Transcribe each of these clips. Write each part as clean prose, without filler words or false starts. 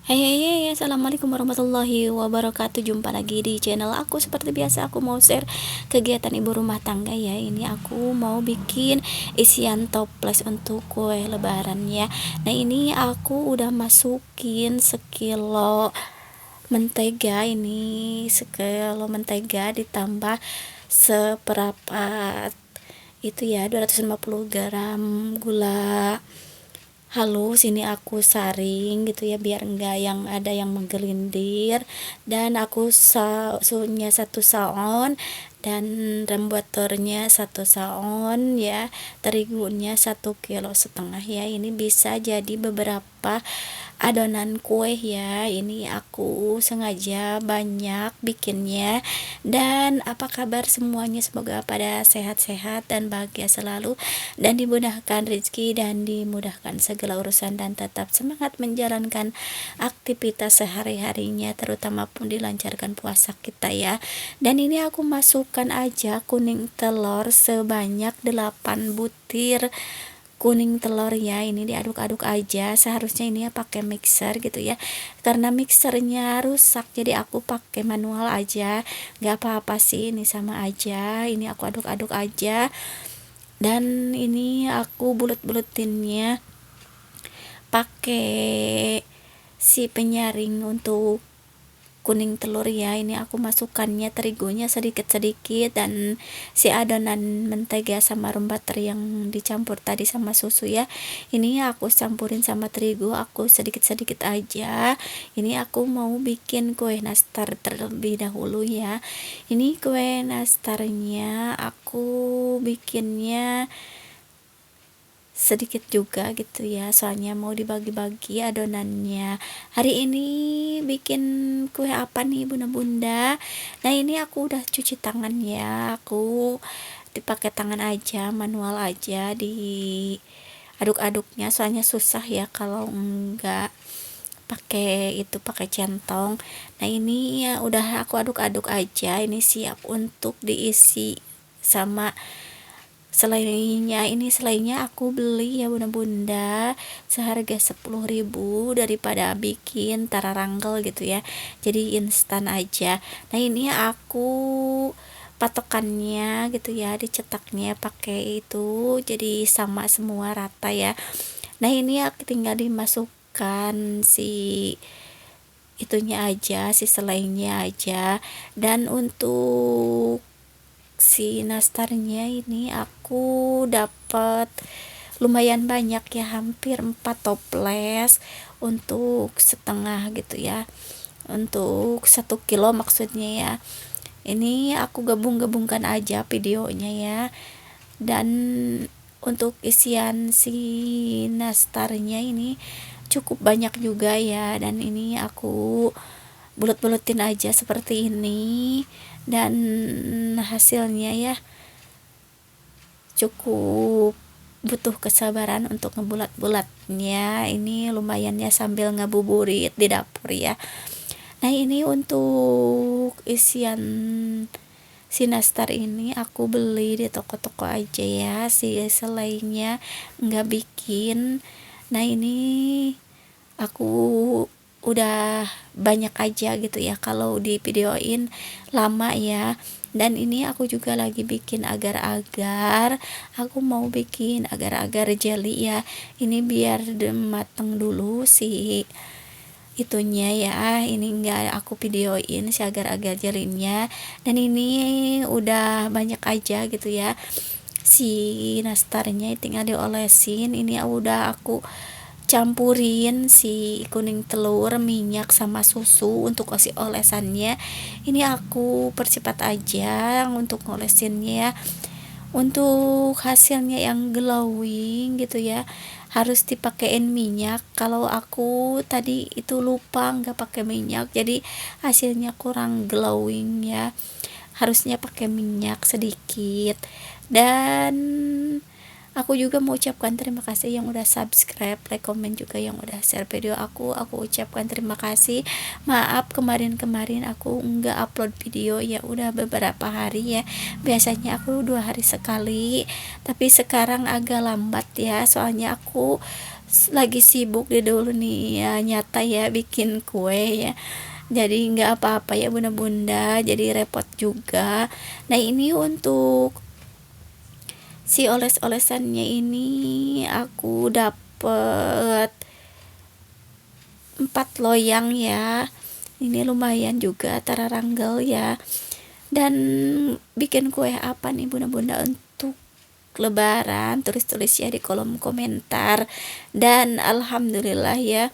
Hai hai hai, assalamualaikum warahmatullahi wabarakatuh. Jumpa lagi di channel aku. Seperti biasa aku mau share kegiatan ibu rumah tangga ya. Ini aku mau bikin isian toples untuk kue lebaran ya. Nah ini aku udah masukin sekilo mentega. Ini sekilo mentega ditambah seperempat itu ya 250 gram gula halus. Ini aku saring gitu ya biar enggak yang ada yang menggelindir, dan aku suhunya 1 saon, dan rembuatornya 1 saon ya, terigunya 1,5 kg ya. Ini bisa jadi beberapa adonan kue ya. Ini aku sengaja banyak bikinnya. Dan apa kabar semuanya, semoga pada sehat-sehat dan bahagia selalu, dan dimudahkan rezeki dan dimudahkan segala urusan, dan tetap semangat menjalankan aktivitas sehari-harinya, terutama pun dilancarkan puasa kita ya. Dan ini aku masukkan aja kuning telur sebanyak 8 butir kuning telur ya. Ini diaduk-aduk aja. Seharusnya ini ya pakai mixer gitu ya, karena mixernya rusak jadi aku pakai manual aja. Nggak apa-apa sih, ini sama aja. Ini aku aduk-aduk aja, dan ini aku bulet-buletinnya pakai si penyaring untuk kuning telur ya. Ini aku masukkannya terigunya sedikit-sedikit, dan si adonan mentega sama rum butter yang dicampur tadi sama susu ya, ini aku campurin sama terigu, aku sedikit-sedikit aja. Ini aku mau bikin kue nastar terlebih dahulu ya. Ini kue nastarnya aku bikinnya sedikit juga gitu ya, soalnya mau dibagi-bagi adonannya. Hari ini bikin kue apa nih bunda-bunda? Nah ini aku udah cuci tangan ya, aku dipakai tangan aja, manual aja di aduk-aduknya, soalnya susah ya kalau enggak pakai itu, pakai centong. Nah ini ya udah aku aduk-aduk aja. Ini siap untuk diisi sama selainya. Ini selainya aku beli ya bunda-bunda seharga 10.000 daripada bikin tararanggel gitu ya, jadi instan aja. Nah ini aku patokannya gitu ya, dicetaknya pakai itu jadi sama semua rata ya. Nah ini aku tinggal dimasukkan si itunya aja, si selainya aja. Dan untuk si nastarnya ini aku dapat lumayan banyak ya, hampir 4 toples untuk setengah gitu ya, untuk 1 kilo maksudnya ya. Ini aku gabung-gabungkan aja videonya ya. Dan untuk isian si nastarnya ini cukup banyak juga ya, dan ini aku bulet-buletin aja seperti ini, dan hasilnya ya cukup butuh kesabaran untuk ngebulat-bulatnya. Ini lumayan ya sambil ngabuburit di dapur ya. Nah ini untuk isian si nastar ini aku beli di toko-toko aja ya, si selainya nggak bikin. Nah ini aku udah banyak aja gitu ya, kalau di videoin lama ya. Dan ini aku juga lagi bikin agar-agar, aku mau bikin agar-agar jelly ya. Ini biar mateng dulu si itunya ya, ini enggak aku videoin si agar-agar jelinya. Dan ini udah banyak aja gitu ya si nastarnya, tinggal diolesin. Ini udah aku campurin si kuning telur, minyak sama susu untuk kasih olesannya. Ini aku percepat aja untuk ngolesinnya. Untuk hasilnya yang glowing gitu ya, harus dipakein minyak. Kalau aku tadi itu lupa nggak pakai minyak, jadi hasilnya kurang glowing ya, harusnya pakai minyak sedikit. Dan aku juga mau ucapkan terima kasih yang udah subscribe, like, komen juga yang udah share video aku ucapkan terima kasih. Maaf kemarin-kemarin aku nggak upload video ya, udah beberapa hari ya, biasanya aku 2 hari sekali, tapi sekarang agak lambat ya, soalnya aku lagi sibuk di dulu nih ya, nyata ya bikin kue ya, jadi nggak apa-apa ya bunda-bunda, jadi repot juga. Nah ini untuk si oles-olesannya ini aku dapet 4 loyang ya, ini lumayan juga tararanggel ya. Dan bikin kue apa nih bunda-bunda untuk lebaran, tulis-tulis ya di kolom komentar. Dan alhamdulillah ya,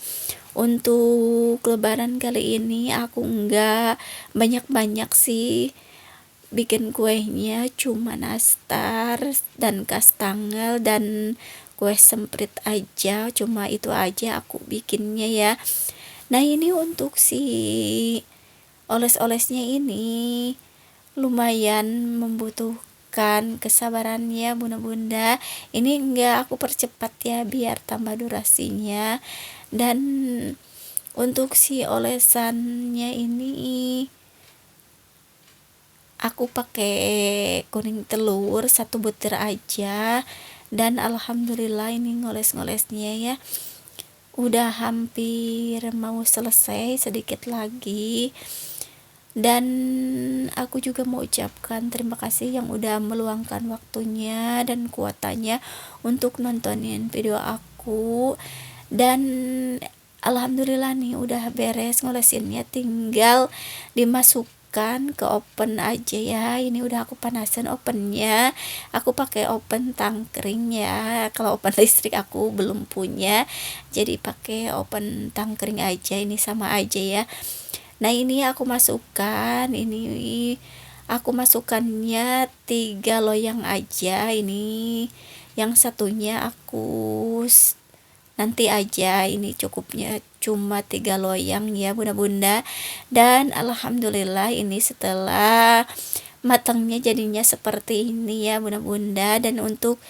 untuk lebaran kali ini aku nggak banyak-banyak sih bikin kuenya, cuma nastar dan kastangel dan kue semprit aja, cuma itu aja aku bikinnya ya. Nah ini untuk si oles-olesnya ini lumayan membutuhkan kesabarannya bunda-bunda. Ini enggak aku percepat ya biar tambah durasinya. Dan untuk si olesannya ini aku pakai kuning telur 1 butir aja. Dan alhamdulillah ini ngoles-ngolesnya ya udah hampir mau selesai, sedikit lagi. Dan aku juga mau ucapkan terima kasih yang udah meluangkan waktunya dan kuotanya untuk nontonin video aku. Dan alhamdulillah nih udah beres ngolesinnya, tinggal dimasukkan ke oven aja ya. Ini udah aku panasin ovennya, aku pakai oven tangkring ya, kalau oven listrik aku belum punya, jadi pakai oven tangkring aja, ini sama aja ya. Nah ini aku masukkan, ini aku masukkannya 3 loyang aja, ini yang satunya aku nanti aja, ini cukupnya cuma 3 loyang ya bunda-bunda. Dan alhamdulillah ini setelah matangnya jadinya seperti ini ya bunda-bunda. Dan untuk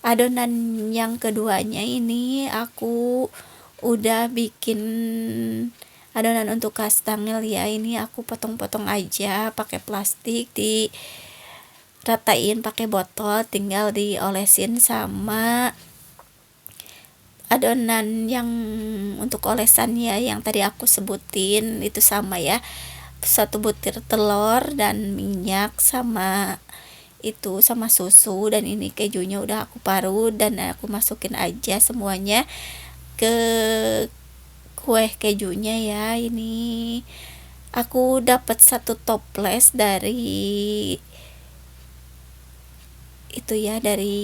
adonan yang keduanya ini aku udah bikin adonan untuk kastangel ya, ini aku potong-potong aja pakai plastik, di ratain pakai botol, tinggal diolesin sama adonan yang untuk olesannya yang tadi aku sebutin itu sama ya, 1 butir telur dan minyak sama itu sama susu. Dan ini kejunya udah aku parut dan aku masukin aja semuanya ke kue kejunya ya. Ini aku dapat 1 toples dari itu ya, dari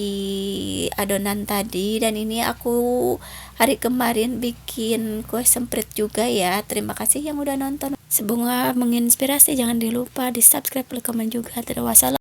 adonan tadi. Dan ini aku hari kemarin bikin kue semprit juga ya. Terima kasih yang udah nonton, semoga menginspirasi. Jangan dilupa di subscribe, like, komen juga. Wassalam.